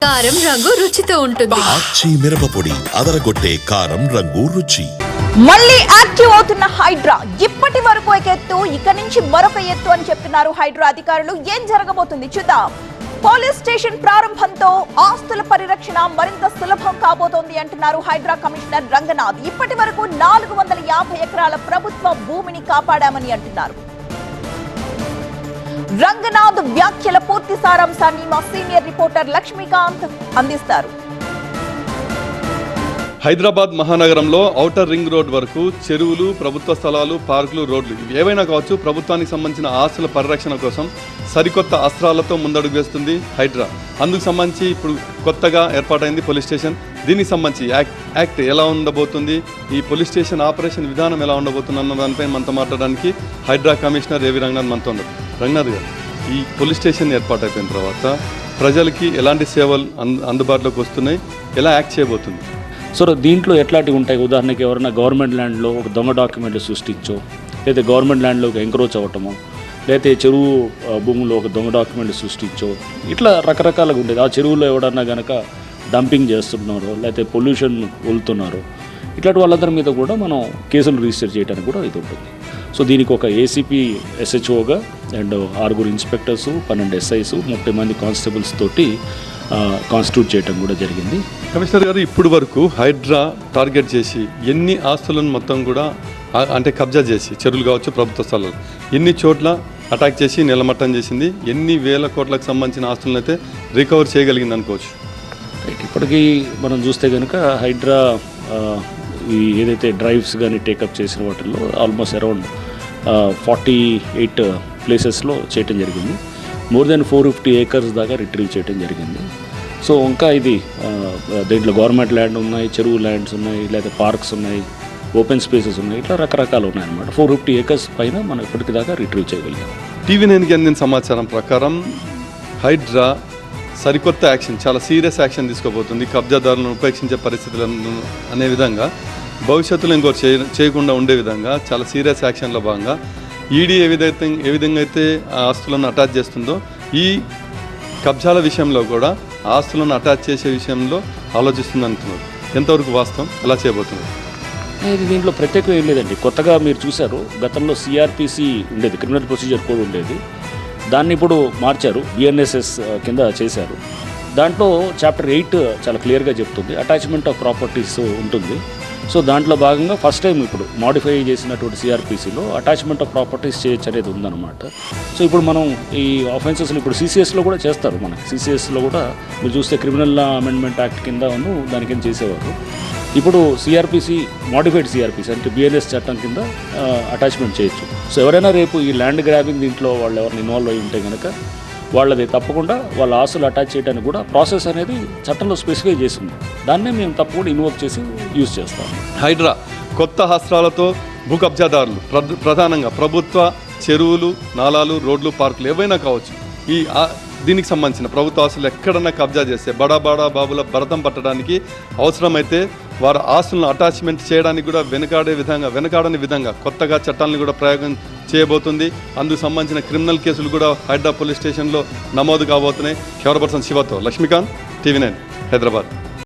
కారం రంగు రుచితో ఉంటుంది. ఆచి మిరపపొడి అదరగొట్టే కారం రంగు రుచి. మళ్ళీ యాక్టివ్ అవుతున్న హైడ్రా ఇప్పటి వరకు ఒక ఎత్తు, ఇక నుంచి మరొక ఎత్తు అని చెప్తున్నారు హైడ్రా అధికారులు. ఏం జరగబోతుంది చూద్దాం. పోలీస్ స్టేషన్ ప్రారంభంతో ఆస్తుల పరిరక్షణ మరింత సులభం కాబోతోంది అంటున్నారు హైడ్రా కమిషనర్ రంగనాథ్. ఇప్పటి వరకు 450 ఎకరాల ప్రభుత్వ భూమిని కాపాడామని అంటున్నారు. రంగనాథ్ వ్యాఖ్యల పూర్తి సారాంశాన్ని మా సీనియర్ రిపోర్టర్ లక్ష్మీకాంత్ అందిస్తారు. హైదరాబాద్ మహానగరంలో ఔటర్ రింగ్ రోడ్ వరకు చెరువులు, ప్రభుత్వ స్థలాలు, పార్కులు, రోడ్లు ఇవి ఏవైనా కావచ్చు, ప్రభుత్వానికి సంబంధించిన ఆస్తుల పరిరక్షణ కోసం సరికొత్త అస్త్రాలతో ముందడుగు వేస్తుంది హైడ్రా. అందుకు సంబంధించి ఇప్పుడు కొత్తగా ఏర్పాటైంది పోలీస్ స్టేషన్. దీనికి సంబంధించి యాక్ట్ ఎలా ఉండబోతుంది, ఈ పోలీస్ స్టేషన్ ఆపరేషన్ విధానం ఎలా ఉండబోతుంది అన్న దానిపై మనతో మాట్లాడడానికి హైడ్రా కమిషనర్ ఏవి రంగనాథ్ మనతో ఉన్నారు. రంగనాథ్ గారు, ఈ పోలీస్ స్టేషన్ ఏర్పాటైపోయిన తర్వాత ప్రజలకి ఎలాంటి సేవలు అందుబాటులోకి వస్తున్నాయి, ఎలా యాక్ట్ చేయబోతుంది? సో దీంట్లో ఎట్లాంటివి ఉంటాయి? ఉదాహరణకి ఎవరైనా గవర్నమెంట్ ల్యాండ్లో ఒక దొంగ డాక్యుమెంట్లు సృష్టించో, లేదా గవర్నమెంట్ ల్యాండ్లో ఒక ఎంక్రోచ్ అవ్వటమో, లేకపోతే చెరువు భూముల్లో ఒక దొంగ డాక్యుమెంట్లు సృష్టించో, ఇట్లా రకరకాలుగా ఉండేది. ఆ చెరువులో ఎవడన్నా కనుక డంపింగ్ చేస్తున్నారో, లేకపోతే పొల్యూషన్ వదులుతున్నారో, ఇట్లాంటి వాళ్ళందరి మీద కూడా మనం కేసులు రిజిస్టర్ చేయడానికి కూడా ఇది ఉంటుంది. సో దీనికి ఒక ఏసీపీ ఎస్హెచ్ఓగా అండ్ 6 ఇన్స్పెక్టర్స్, 12 ఎస్ఐస్, 30 మంది కానిస్టేబుల్స్ తోటి కాన్స్టిట్యూట్ చేయడం కూడా జరిగింది. కమిషనర్ గారు, ఇప్పుడు వరకు హైడ్రా టార్గెట్ చేసి ఎన్ని ఆస్తులను మొత్తం కూడా అంటే కబ్జా చేసి, చెరువులు కావచ్చు, ప్రభుత్వ స్థలాలు, ఎన్ని చోట్ల అటాక్ చేసి నిలమట్టం చేసింది, ఎన్ని వేల కోట్లకు సంబంధించిన ఆస్తులను అయితే రికవర్ చేయగలిగింది అనుకోవచ్చు? ఇప్పటికీ మనం చూస్తే కనుక హైడ్రా ఈ ఏదైతే డ్రైవ్స్ కానీ టేకప్ చేసిన వాటిల్లో ఆల్మోస్ట్ అరౌండ్ 48 ప్లేసెస్లో చేయటం జరిగింది. మోర్ దెన్ 450 ఏకర్స్ దాకా రిట్రీవ్ చేయడం జరిగింది. సో ఇంకా ఇది దీంట్లో గవర్నమెంట్ ల్యాండ్ ఉన్నాయి, చెరువు ల్యాండ్స్ ఉన్నాయి, లేదా పార్క్స్ ఉన్నాయి, ఓపెన్ స్పేసెస్ ఉన్నాయి, ఇట్లా రకరకాలు ఉన్నాయన్నమాట. 450 ఏకర్స్ పైన మనం ఇప్పటికి దాకా రిట్రీవ్ చేయగలిగాం. TV9కి అందిన సమాచారం ప్రకారం హైడ్రా సరికొత్త యాక్షన్, చాలా సీరియస్ యాక్షన్ తీసుకోబోతుంది. కబ్జాదారులను ఉపేక్షించే పరిస్థితులను అనే విధంగా, భవిష్యత్తులో ఇంకో చేయకుండా ఉండే విధంగా చాలా సీరియస్ యాక్షన్లో భాగంగా ఈడీ ఏ విధంగా అయితే ఆస్తులను అటాచ్ చేస్తుందో, ఈ కబ్జాల విషయంలో కూడా ఆస్తులను అటాచ్ చేసే విషయంలో ఆలోచిస్తుంది అంటున్నారు. ఎంతవరకు వాస్తవం, ఎలా చేయబోతున్నారు? ఇది దీంట్లో ప్రత్యేకం ఏం లేదండి. కొత్తగా మీరు చూశారు, గతంలో సిఆర్పిసి ఉండేది, క్రిమినల్ ప్రొసీజర్ కోడ్ ఉండేది. దాన్ని ఇప్పుడు మార్చారు, బిఎన్ఎస్ఎస్ కింద చేశారు. దాంట్లో చాప్టర్ 8 చాలా క్లియర్గా చెప్తుంది, అటాచ్మెంట్ ఆఫ్ ప్రాపర్టీస్ ఉంటుంది. సో దాంట్లో భాగంగా ఫస్ట్ టైం ఇప్పుడు మాడిఫై చేసినటువంటి సిఆర్పిసిలో అటాచ్మెంట్ ఆఫ్ ప్రాపర్టీస్ చేయొచ్చు అనేది ఉందన్నమాట. సో ఇప్పుడు మనం ఈ ఆఫెన్సెస్లో ఇప్పుడు సిసిఎస్లో కూడా చేస్తారు. మనకి సిసిఎస్లో కూడా మీరు చూస్తే క్రిమినల్ అమెండ్మెంట్ యాక్ట్ కింద దాని కింద చేసేవారు. ఇప్పుడు సిఆర్పిసి, మాడిఫైడ్ సిఆర్పిసి అంటే బిఎన్ఎస్ చట్టం కింద అటాచ్మెంట్ చేయొచ్చు. సో ఎవరైనా రేపు ఈ ల్యాండ్ గ్రాబింగ్ దీంట్లో వాళ్ళు ఎవరిని ఇన్వాల్వ్ అయి ఉంటే కనుక వాళ్ళది తప్పకుండా వాళ్ళ ఆస్తులు అటాచ్ చేయడానికి కూడా ప్రాసెస్ అనేది చట్టంలో స్పెసిఫై చేసింది. దాన్నే మేము తప్పకుండా ఇన్వోక్ చేసి యూజ్ చేస్తాం. హైడ్రా కొత్త అస్త్రాలతో భూ కబ్జాదారులు, ప్రధానంగా ప్రభుత్వ చెరువులు, నాలాలు, రోడ్లు, పార్కులు ఏవైనా కావచ్చు, ఈ దీనికి సంబంధించిన ప్రభుత్వ ఆస్తులు ఎక్కడన్నా కబ్జా చేస్తే బడా బాబుల భరతం పట్టడానికి, అవసరమైతే వారి ఆస్తులను అటాచ్మెంట్ చేయడానికి కూడా వెనకాడని విధంగా కొత్తగా చట్టాలను కూడా ప్రయోగం చేయబోతుంది. అందుకు సంబంధించిన క్రిమినల్ కేసులు కూడా హైడ్రా పోలీస్ స్టేషన్లో నమోదు కాబోతున్నాయి. కెమెరా పర్సన్ శివతో లక్ష్మీకాంత్, TV9 హైదరాబాద్.